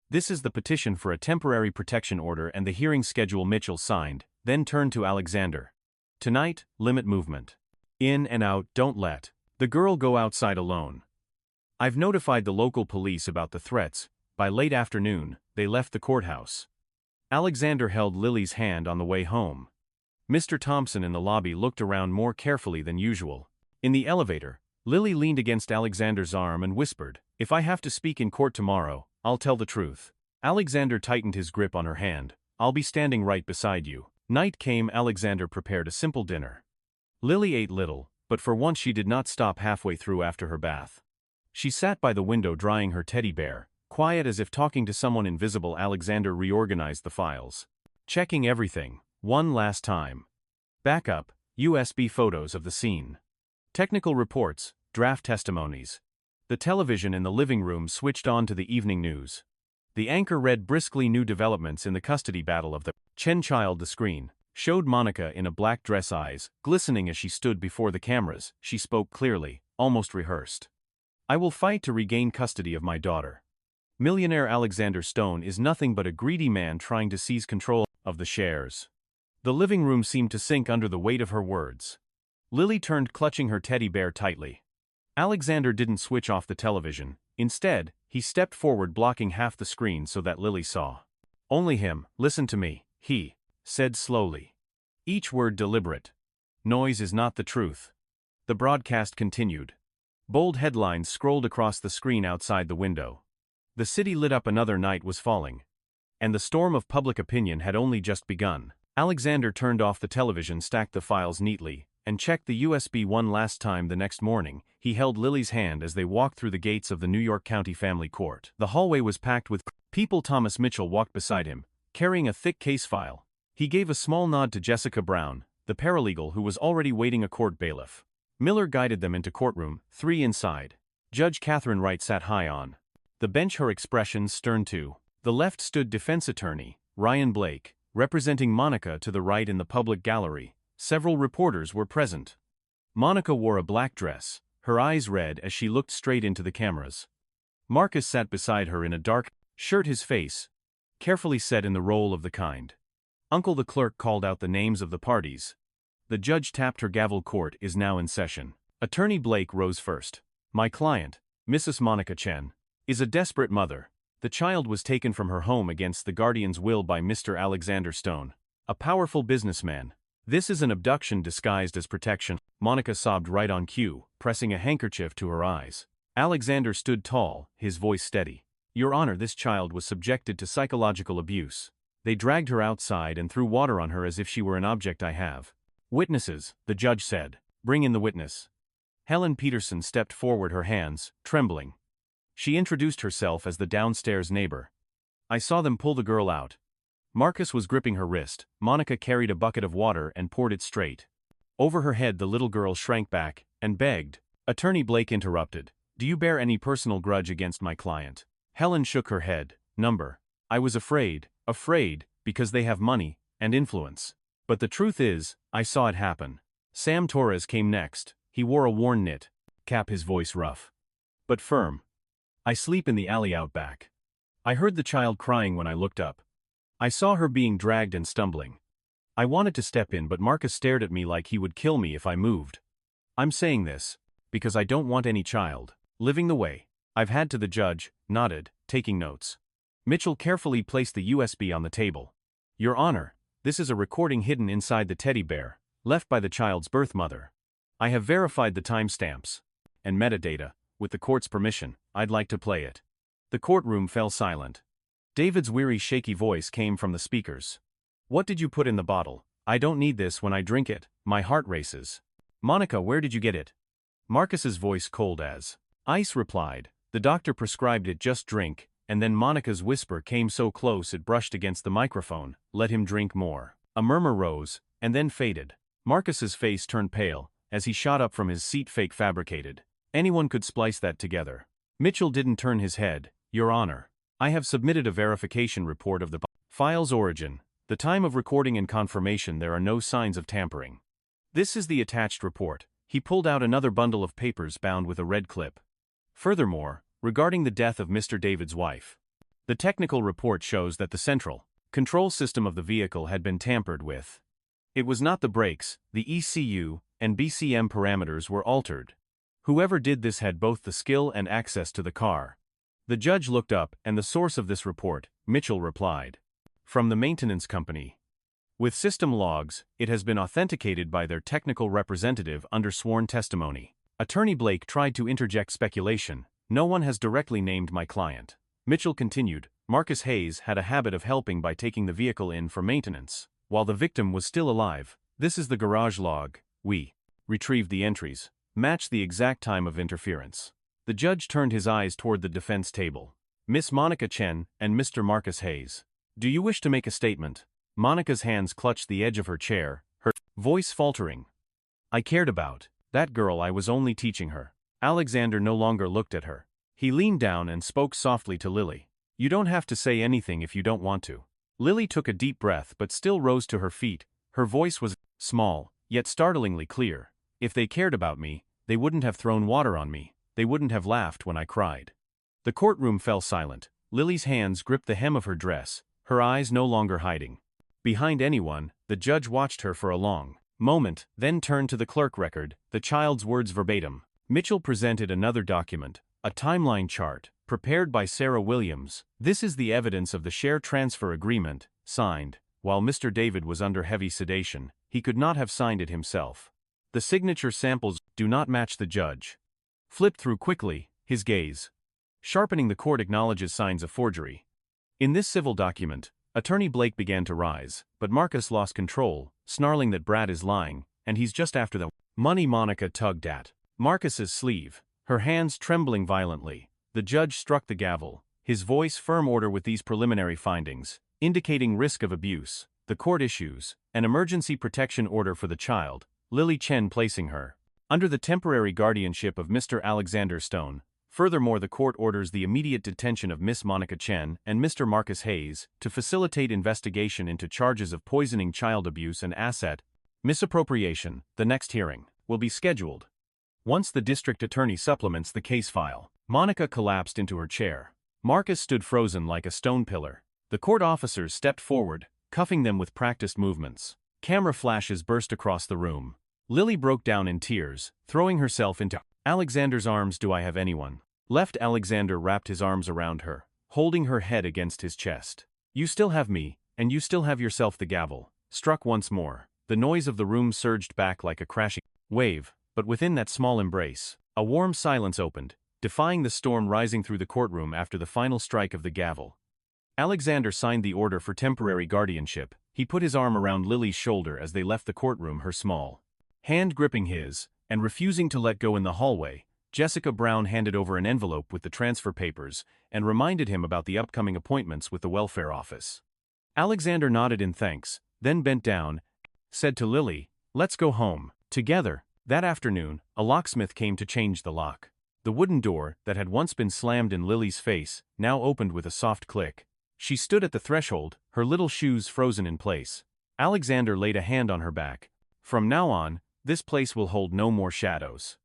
This is the petition for a temporary protection order and the hearing schedule. Mitchell signed, then turned to Alexander. Tonight, limit movement. In and out, don't let the girl go outside alone. I've notified the local police about the threats. By late afternoon, they left the courthouse. Alexander held Lily's hand on the way home. Mr. Thompson in the lobby looked around more carefully than usual. In the elevator, Lily leaned against Alexander's arm and whispered, If I have to speak in court tomorrow, I'll tell the truth. Alexander tightened his grip on her hand. I'll be standing right beside you. Night came. Alexander prepared a simple dinner. Lily ate little, but for once she did not stop halfway through after her bath. She sat by the window drying her teddy bear, quiet as if talking to someone invisible. Alexander reorganized the files. Checking everything, one last time. Backup, USB photos of the scene. Technical reports, draft testimonies. The television in the living room switched on to the evening news. The anchor read briskly new developments in the custody battle of the Chen child. The screen showed Monica in a black dress, eyes glistening as she stood before the cameras. She spoke clearly, almost rehearsed. I will fight to regain custody of my daughter. Millionaire Alexander Stone is nothing but a greedy man trying to seize control of the shares. The living room seemed to sink under the weight of her words. Lily turned, clutching her teddy bear tightly. Alexander didn't switch off the television. Instead, he stepped forward, blocking half the screen so that Lily saw only him. Listen to me, he said slowly. Each word deliberate. Noise is not the truth. The broadcast continued. Bold headlines scrolled across the screen outside the window. The city lit up. Another night was falling. And the storm of public opinion had only just begun. Alexander turned off the television, stacked the files neatly, and checked the USB one last time. The next morning, he held Lily's hand as they walked through the gates of the New York County Family Court. The hallway was packed with people. Thomas Mitchell walked beside him, carrying a thick case file. He gave a small nod to Jessica Brown, the paralegal who was already waiting. A court bailiff. Miller guided them into courtroom 3 inside. Judge Catherine Wright sat high on the bench, her expression stern too. The left stood defense attorney Ryan Blake, representing Monica. To the right, in the public gallery, several reporters were present. Monica wore a black dress, her eyes red as she looked straight into the cameras. Marcus sat beside her in a dark shirt, his face carefully set in the role of the kind. Uncle. The clerk called out the names of the parties. The judge tapped her gavel. Court is now in session. Attorney Blake rose first. My client, Mrs. Monica Chen, is a desperate mother. The child was taken from her home against the guardian's will by Mr. Alexander Stone, a powerful businessman. This is an abduction disguised as protection. Monica sobbed right on cue, pressing a handkerchief to her eyes. Alexander stood tall, his voice steady. Your Honor, this child was subjected to psychological abuse. They dragged her outside and threw water on her as if she were an object. I have witnesses, the judge said. Bring in the witness. Helen Peterson stepped forward, her hands trembling. She introduced herself as the downstairs neighbor. I saw them pull the girl out. Marcus was gripping her wrist. Monica carried a bucket of water and poured it straight over her head. The little girl shrank back and begged. Attorney Blake interrupted. Do you bear any personal grudge against my client? Helen shook her head. Number. I was afraid, because they have money and influence. But the truth is, I saw it happen. Sam Torres came next. He wore a worn knit cap, his voice rough but firm. I sleep in the alley out back. I heard the child crying when I looked up. I saw her being dragged and stumbling. I wanted to step in, but Marcus stared at me like he would kill me if I moved. I'm saying this because I don't want any child living the way I've had to. The judge nodded, taking notes. Mitchell carefully placed the USB on the table. Your Honor, this is a recording hidden inside the teddy bear, left by the child's birth mother. I have verified the timestamps and metadata. With the court's permission, I'd like to play it. The courtroom fell silent. David's weary, shaky voice came from the speakers. What did you put in the bottle? I don't need this. When I drink it, my heart races. Monica, where did you get it? Marcus's voice cold as ice replied. The doctor prescribed it. Just drink. And then Monica's whisper came so close it brushed against the microphone. Let him drink more. A murmur rose, and then faded. Marcus's face turned pale as he shot up from his seat. Fake, fabricated. Anyone could splice that together. Mitchell didn't turn his head. Your Honor, I have submitted a verification report of the file's origin, the time of recording and confirmation there are no signs of tampering. This is the attached report. He pulled out another bundle of papers bound with a red clip. Furthermore, regarding the death of Mr. David's wife, the technical report shows that the central control system of the vehicle had been tampered with. It was not the brakes, the ECU and BCM parameters were altered. Whoever did this had both the skill and access to the car. The judge looked up, and the source of this report, Mitchell replied. From the maintenance company. With system logs, it has been authenticated by their technical representative under sworn testimony. Attorney Blake tried to interject speculation. No one has directly named my client. Mitchell continued. Marcus Hayes had a habit of helping by taking the vehicle in for maintenance, while the victim was still alive. This is the garage log. We retrieved the entries, matched the exact time of interference. The judge turned his eyes toward the defense table. Miss Monica Chen and Mr. Marcus Hayes. Do you wish to make a statement? Monica's hands clutched the edge of her chair, her voice faltering. I cared about that girl. I was only teaching her. Alexander no longer looked at her. He leaned down and spoke softly to Lily. You don't have to say anything if you don't want to. Lily took a deep breath but still rose to her feet. Her voice was small, yet startlingly clear. If they cared about me, they wouldn't have thrown water on me. They wouldn't have laughed when I cried. The courtroom fell silent. Lily's hands gripped the hem of her dress, her eyes no longer hiding behind anyone. The judge watched her for a long moment, then turned to the clerk record, the child's words verbatim. Mitchell presented another document, a timeline chart, prepared by Sarah Williams. This is the evidence of the share transfer agreement, signed. While Mr. David was under heavy sedation, he could not have signed it himself. The signature samples do not match. The judge flipped through quickly, his gaze sharpening. The court acknowledges signs of forgery. In this civil document, Attorney Blake began to rise, but Marcus lost control, snarling that Brad is lying, and he's just after the money. Monica tugged at Marcus's sleeve, her hands trembling violently. The judge struck the gavel, his voice firm. Order with these preliminary findings, indicating risk of abuse. The court issues an emergency protection order for the child, Lily Chen, placing her under the temporary guardianship of Mr. Alexander Stone. Furthermore, the court orders the immediate detention of Miss Monica Chen and Mr. Marcus Hayes to facilitate investigation into charges of poisoning, child abuse, and asset misappropriation. The next hearing will be scheduled once the district attorney supplements the case file. Monica collapsed into her chair. Marcus stood frozen like a stone pillar. The court officers stepped forward, cuffing them with practiced movements. Camera flashes burst across the room. Lily broke down in tears, throwing herself into Alexander's arms. Do I have anyone left? Alexander wrapped his arms around her, holding her head against his chest. You still have me, and you still have yourself. The gavel struck once more. The noise of the room surged back like a crashing wave, but within that small embrace, a warm silence opened, defying the storm rising through the courtroom after the final strike of the gavel. Alexander signed the order for temporary guardianship. He put his arm around Lily's shoulder as they left the courtroom, her small hand gripping his, and refusing to let go. In the hallway, Jessica Brown handed over an envelope with the transfer papers and reminded him about the upcoming appointments with the welfare office. Alexander nodded in thanks, then bent down, said to Lily, "Let's go home together." That afternoon, a locksmith came to change the lock. The wooden door that had once been slammed in Lily's face now opened with a soft click. She stood at the threshold, her little shoes frozen in place. Alexander laid a hand on her back. From now on, this place will hold no more shadows.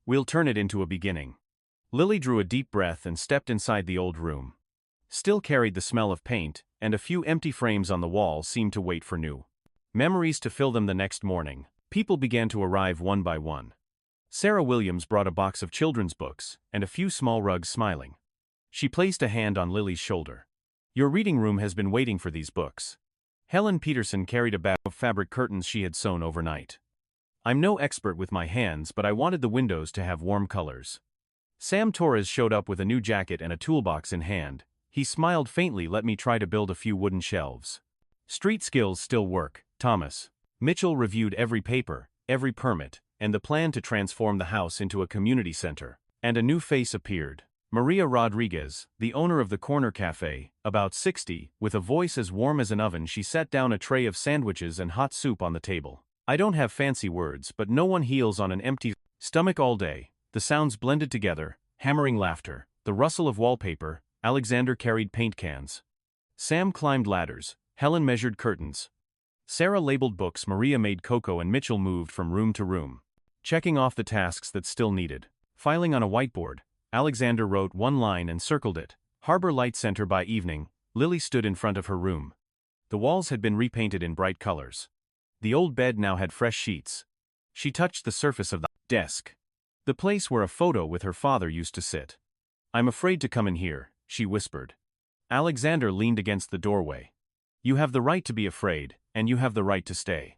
We'll turn it into a beginning. Lily drew a deep breath and stepped inside. The old room still carried the smell of paint, and a few empty frames on the wall seemed to wait for new memories to fill them. The next morning, people began to arrive one by one. Sarah Williams brought a box of children's books and a few small rugs. Smiling, she placed a hand on Lily's shoulder. Your reading room has been waiting for these books. Helen Peterson carried a bag of fabric curtains she had sewn overnight. I'm no expert with my hands, but I wanted the windows to have warm colors. Sam Torres showed up with a new jacket and a toolbox in hand. He smiled faintly. Let me try to build a few wooden shelves. Street skills still work, Thomas. Mitchell reviewed every paper, every permit, and the plan to transform the house into a community center. And a new face appeared. Maria Rodriguez, the owner of the Corner Cafe, about 60, with a voice as warm as an oven. She set down a tray of sandwiches and hot soup on the table. I don't have fancy words, but no one heals on an empty stomach all day. The sounds blended together, hammering laughter, the rustle of wallpaper. Alexander carried paint cans. Sam climbed ladders. Helen measured curtains. Sarah labeled books. Maria made cocoa, and Mitchell moved from room to room, checking off the tasks that still needed. Filing on a whiteboard, Alexander wrote one line and circled it. Harbor Light Center. By evening, Lily stood in front of her room. The walls had been repainted in bright colors. The old bed now had fresh sheets. She touched the surface of the desk, the place where a photo with her father used to sit. I'm afraid to come in here, she whispered. Alexander leaned against the doorway. You have the right to be afraid, and you have the right to stay.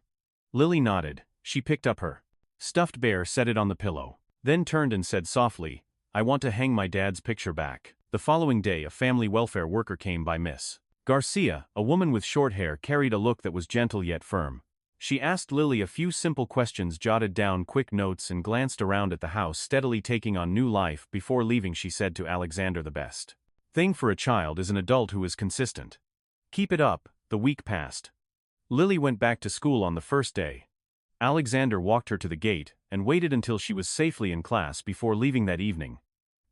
Lily nodded. She picked up her stuffed bear, set it on the pillow, then turned and said softly, I want to hang my dad's picture back. The following day a family welfare worker came by Miss Garcia, a woman with short hair carried a look that was gentle yet firm. She asked Lily a few simple questions, jotted down quick notes and glanced around at the house, steadily taking on new life. Before leaving she said to Alexander, the best thing for a child is an adult who is consistent. Keep it up. The week passed. Lily went back to school on the first day. Alexander walked her to the gate and waited until she was safely in class before leaving that evening.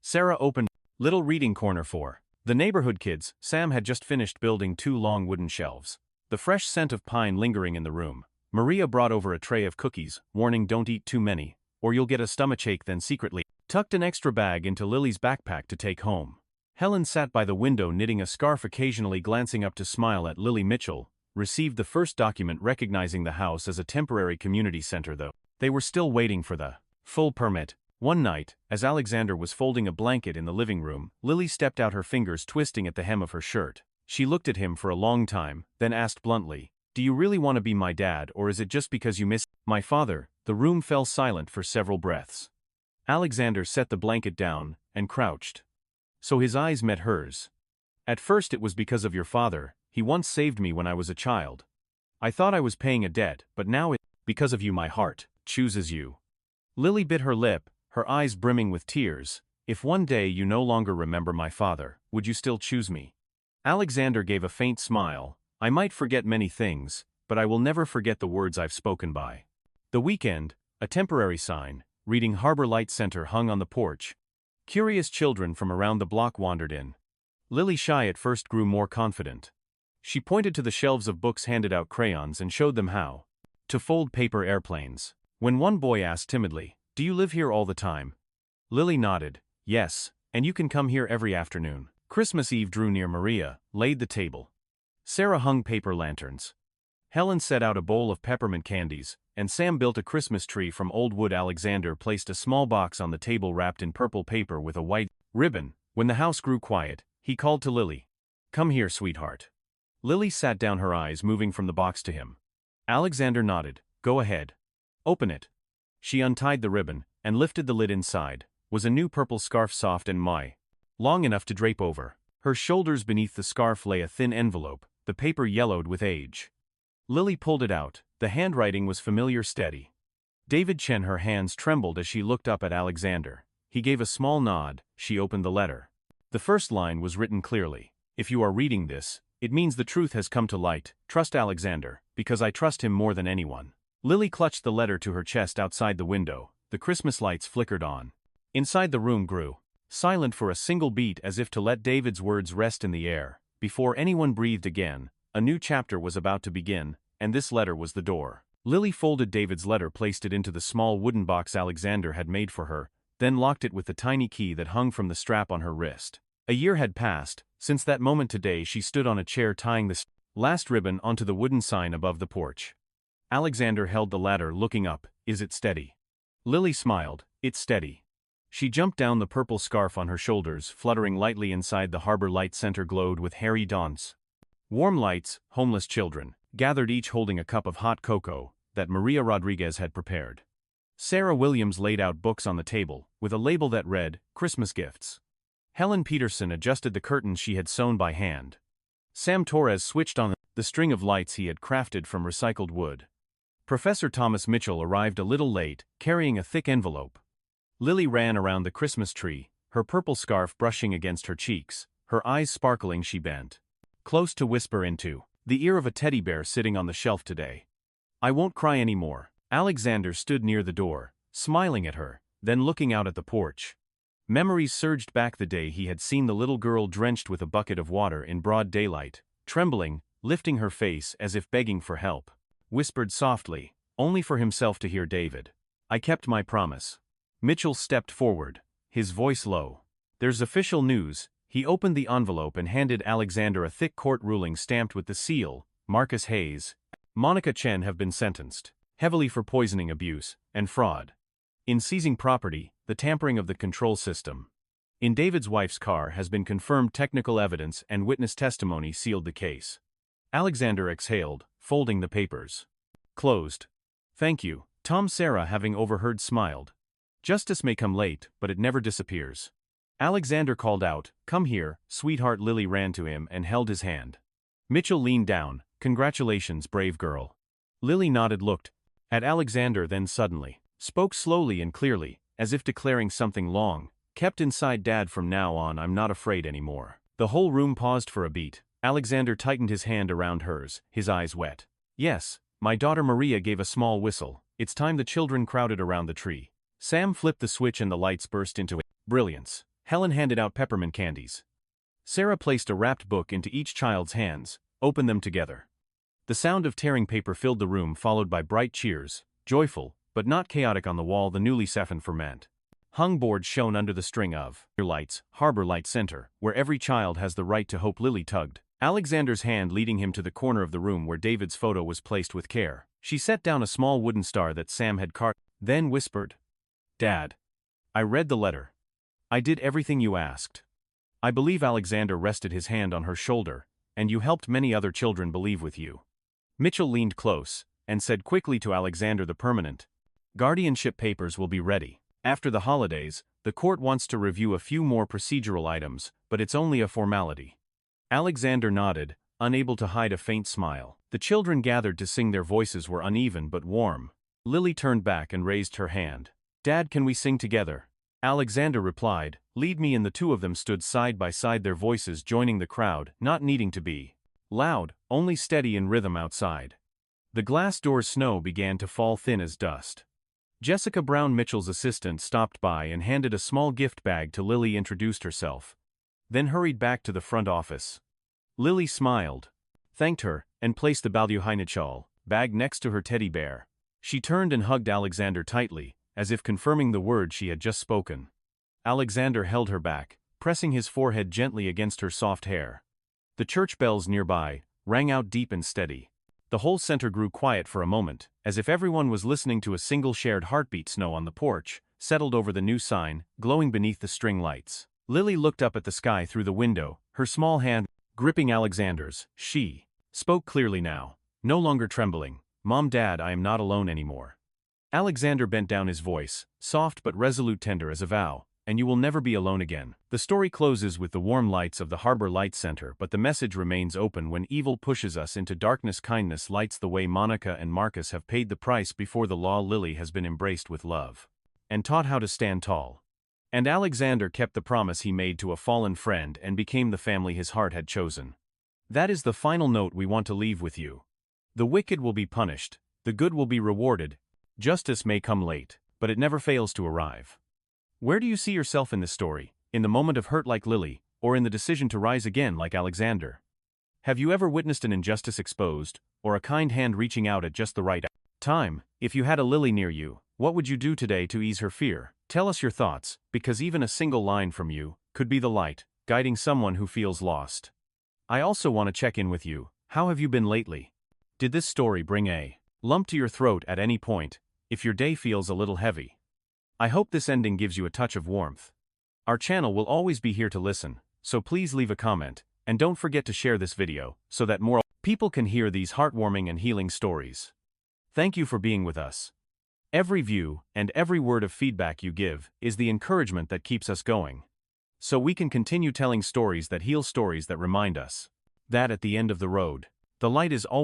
Sarah opened little reading corner for the neighborhood kids. Sam had just finished building 2 long wooden shelves, the fresh scent of pine lingering in the room. Maria brought over a tray of cookies, warning don't eat too many, or you'll get a stomachache, then secretly tucked an extra bag into Lily's backpack to take home. Helen sat by the window knitting a scarf, occasionally glancing up to smile at Lily. Mitchell received the first document recognizing the house as a temporary community center, though they were still waiting for the full permit. One night, as Alexander was folding a blanket in the living room, Lily stepped out, her fingers twisting at the hem of her shirt. She looked at him for a long time, then asked bluntly, "Do you really want to be my dad, or is it just because you miss my father?" The room fell silent for several breaths. Alexander set the blanket down and crouched. So his eyes met hers. "At first it was because of your father. He once saved me when I was a child. I thought I was paying a debt, but now it's because of you my heart chooses you." Lily bit her lip, her eyes brimming with tears. "If one day you no longer remember my father, would you still choose me?" Alexander gave a faint smile. "I might forget many things, but I will never forget the words I've spoken by." The weekend, a temporary sign, reading Harbor Light Center, hung on the porch. Curious children from around the block wandered in. Lily, shy at first, grew more confident. She pointed to the shelves of books, handed out crayons, and showed them how to fold paper airplanes. When one boy asked timidly, "Do you live here all the time?" Lily nodded. "Yes, and you can come here every afternoon." Christmas Eve drew near. Maria laid the table. Sarah hung paper lanterns. Helen set out a bowl of peppermint candies, and Sam built a Christmas tree from old wood. Alexander placed a small box on the table wrapped in purple paper with a white ribbon. When the house grew quiet, he called to Lily, "Come here, sweetheart." Lily sat down, her eyes moving from the box to him. Alexander nodded. "Go ahead. Open it." She untied the ribbon and lifted the lid. Inside was a new purple scarf, soft and long enough to drape over her shoulders. Beneath the scarf lay a thin envelope, the paper yellowed with age. Lily pulled it out. The handwriting was familiar, steady. David Chen. Her hands trembled as she looked up at Alexander. He gave a small nod. She opened the letter. The first line was written clearly. "If you are reading this, it means the truth has come to light. Trust Alexander, because I trust him more than anyone." Lily clutched the letter to her chest. Outside the window, the Christmas lights flickered on. Inside, the room grew silent for a single beat, as if to let David's words rest in the air. Before anyone breathed again, a new chapter was about to begin, and this letter was the door. Lily folded David's letter, placed it into the small wooden box Alexander had made for her, then locked it with the tiny key that hung from the strap on her wrist. A year had passed since that moment. Today she stood on a chair, tying the last ribbon onto the wooden sign above the porch. Alexander held the ladder, looking up. "Is it steady?" Lily smiled. "It's steady." She jumped down. The purple scarf on her shoulders, fluttering lightly. Inside, the Harbor Light Center glowed with hairy dawns. Warm lights, homeless children, gathered, each holding a cup of hot cocoa that Maria Rodriguez had prepared. Sarah Williams laid out books on the table, with a label that read, "Christmas Gifts." Helen Peterson adjusted the curtains she had sewn by hand. Sam Torres switched on the string of lights he had crafted from recycled wood. Professor Thomas Mitchell arrived a little late, carrying a thick envelope. Lily ran around the Christmas tree, her purple scarf brushing against her cheeks, her eyes sparkling. She bent close to whisper into the ear of a teddy bear sitting on the shelf. "Today, I won't cry anymore." Alexander stood near the door, smiling at her, then looking out at the porch. Memories surged back. The day he had seen the little girl drenched with a bucket of water in broad daylight, trembling, lifting her face as if begging for help. Whispered softly, only for himself to hear. "David, I kept my promise." Mitchell stepped forward, his voice low. "There's official news." He opened the envelope and handed Alexander a thick court ruling stamped with the seal. "Marcus Hayes, Monica Chen have been sentenced heavily for poisoning, abuse, and fraud in seizing property, the tampering of the control system in David's wife's car has been confirmed. Technical evidence and witness testimony sealed the case." Alexander exhaled, folding the papers. "Closed. Thank you." Tom. Sarah, having overheard, smiled. "Justice may come late, but it never disappears." Alexander called out, "Come here, sweetheart." Lily ran to him and held his hand. Mitchell leaned down. "Congratulations, brave girl." Lily nodded, looked at Alexander, then suddenly spoke slowly and clearly, as if declaring something long kept inside. "Dad, from now on I'm not afraid anymore." The whole room paused for a beat. Alexander tightened his hand around hers, his eyes wet. "Yes." My daughter Maria gave a small whistle. "It's time." The children crowded around the tree. Sam flipped the switch and the lights burst into brilliance. Helen handed out peppermint candies. Sarah placed a wrapped book into each child's hands, opened them together. The sound of tearing paper filled the room, followed by bright cheers, joyful, but not chaotic. On the wall, the newly saffron ferment hung boards shone under the string of lights. Harbor Light Center, where every child has the right to hope. Lily tugged Alexander's hand, leading him to the corner of the room where David's photo was placed with care. She set down a small wooden star that Sam had carved, then whispered, "Dad, I read the letter. I did everything you asked. I believe." Alexander rested his hand on her shoulder, "And you helped many other children believe with you." Mitchell leaned close and said quickly to Alexander, "The permanent guardianship papers will be ready after the holidays. The court wants to review a few more procedural items, but it's only a formality." Alexander nodded, unable to hide a faint smile. The children gathered to sing. Their voices were uneven but warm. Lily turned back and raised her hand. "Dad, can we sing together?" Alexander replied, "Lead me." And the two of them stood side by side, their voices joining the crowd, not needing to be loud, only steady in rhythm. Outside the glass doors, snow began to fall thin as dust. Jessica Brown, Mitchell's assistant, stopped by and handed a small gift bag to Lily, introduced herself, then hurried back to the front office. Lily smiled, thanked her, and placed the Balduhinachal bag next to her teddy bear. She turned and hugged Alexander tightly, as if confirming the words she had just spoken. Alexander held her back, pressing his forehead gently against her soft hair. The church bells nearby rang out deep and steady. The whole center grew quiet for a moment, as if everyone was listening to a single shared heartbeat. Snow on the porch settled over the new sign, glowing beneath the string lights. Lily looked up at the sky through the window, her small hand gripping Alexander's. She spoke clearly now, no longer trembling. "Mom, Dad, I am not alone anymore." Alexander bent down, his voice soft but resolute, tender as a vow. "And you will never be alone again." The story closes with the warm lights of the Harbor Light Center, but the message remains open. When evil pushes us into darkness, kindness lights the way. Monica and Marcus have paid the price before the law. Lily has been embraced with love and taught how to stand tall. And Alexander kept the promise he made to a fallen friend and became the family his heart had chosen. That is the final note we want to leave with you. The wicked will be punished, the good will be rewarded. Justice may come late, but it never fails to arrive. Where do you see yourself in this story? In the moment of hurt like Lily, or in the decision to rise again like Alexander? Have you ever witnessed an injustice exposed, or a kind hand reaching out at just the right time? If you had a Lily near you, what would you do today to ease her fear? Tell us your thoughts, because even a single line from you could be the light, guiding someone who feels lost. I also want to check in with you. How have you been lately? Did this story bring a lump to your throat at any point, if your day feels a little heavy? I hope this ending gives you a touch of warmth. Our channel will always be here to listen, so please leave a comment, and don't forget to share this video, so that more people can hear these heartwarming and healing stories. Thank you for being with us. Every view, and every word of feedback you give, is the encouragement that keeps us going. So we can continue telling stories that heal, stories that remind us that at the end of the road, the light is always